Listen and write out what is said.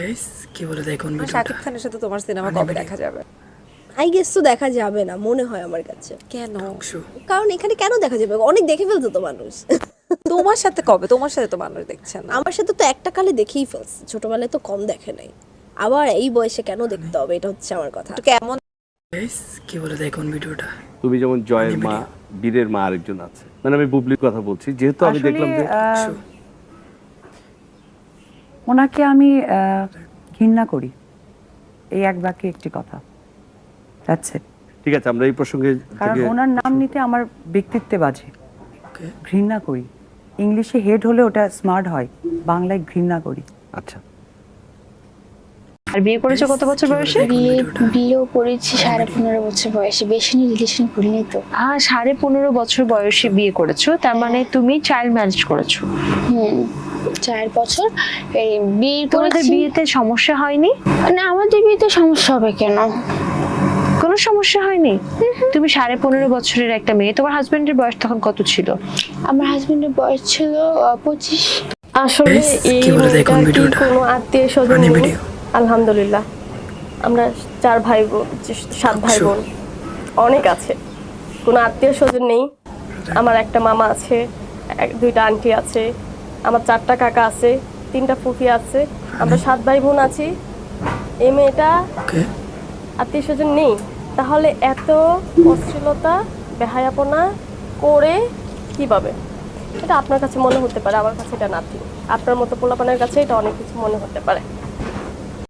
Guys কি বলে দেখুন ভিডিওটা শাকিব খানের সাথে তোমার সিনেমা কবে দেখা যাবে? আই গেস তো দেখা যাবে না মনে হয় আমার কাছে। কেন? কারণ এখানে কেন দেখা যাবে, অনেক দেখে ফেলতো তো মানুষ। তোমার সাথে কবে? তোমার সাথে তো মানুষ দেখছে না। আমার সাথে তো একটা কালে দেখেই ফেলছে, ছোটবেলায় তো কম দেখে নাই, আবার এই বয়সে কেন দেখতে হবে, এটা হচ্ছে আমার কথা। তো কেমন? গাইস কি বলে দেখুন ভিডিওটা তুমি যেমন জয়ের মা, বীরের মা আরেকজন আছে, মানে আমি বুবলির কথা বলছি, যেহেতু আমি দেখলাম যে ওনাকে আমি ঘৃণা করি, এই এক বাক্যে একটি কথা। That's it. ঠিক আছে, আমরা এই প্রসঙ্গে কারণ ওনার নাম নিতে আমার ব্যক্তিত্বে বাজে। ওকে ঘৃণা করি, ইংলিশে হেড হলে ওটা স্মার্ট হয়, বাংলায় ঘৃণা করি। আচ্ছা, আর বিয়ে করেছো কত বছর বয়সে? বিয়েও করেছি 15.5 বছর বয়সে, বেশি নিয়ে রিলেশন করিনি তো। 15.5 বছর বয়সে বিয়ে করেছো, তার মানে তুমি চাইল্ড ম্যারেজ করেছো। 4 বছর এই বিয়ে তোমাদের করেছি। বিয়েতে সমস্যা হয়নি? না, আমাদের বিয়েতে সমস্যা হবে কেন? কোনো সমস্যা হয়নি? তুমি 15.5 বছরের একটা মেয়ে, তোমার হাজবেন্ডের বয়স তখন কত ছিল? আমার হাজবেন্ডের বয়স ছিল 25। আসলে এই কি বলে দেখুন মেয়েটার কি ভিডিওটা কোনো আত্মীয় স্বজন রানি নেই? ভিডিও আলহামদুলিল্লাহ আমরা 4 ভাই বোন, 7 ভাই বোন, অনেক আছে। কোনো আত্মীয় স্বজন নেই। আমার একটা মামা আছে, 2টা আন্টি আছে, আমার 4টা কাকা আছে, 3টা ফুফি আছে, আমরা 7 ভাই বোন আছি। এই মেয়েটা ওকে আত্মীয় স্বজন নেই, তাহলে এত অশ্লীলতা বেহায়াপনা করে কিভাবে? এটা আপনার কাছে মনে হতে পারে, আমার কাছে এটা নাথিং। আপনার মতো পোলাপানের কাছে এটা অনেক কিছু মনে হতে পারে।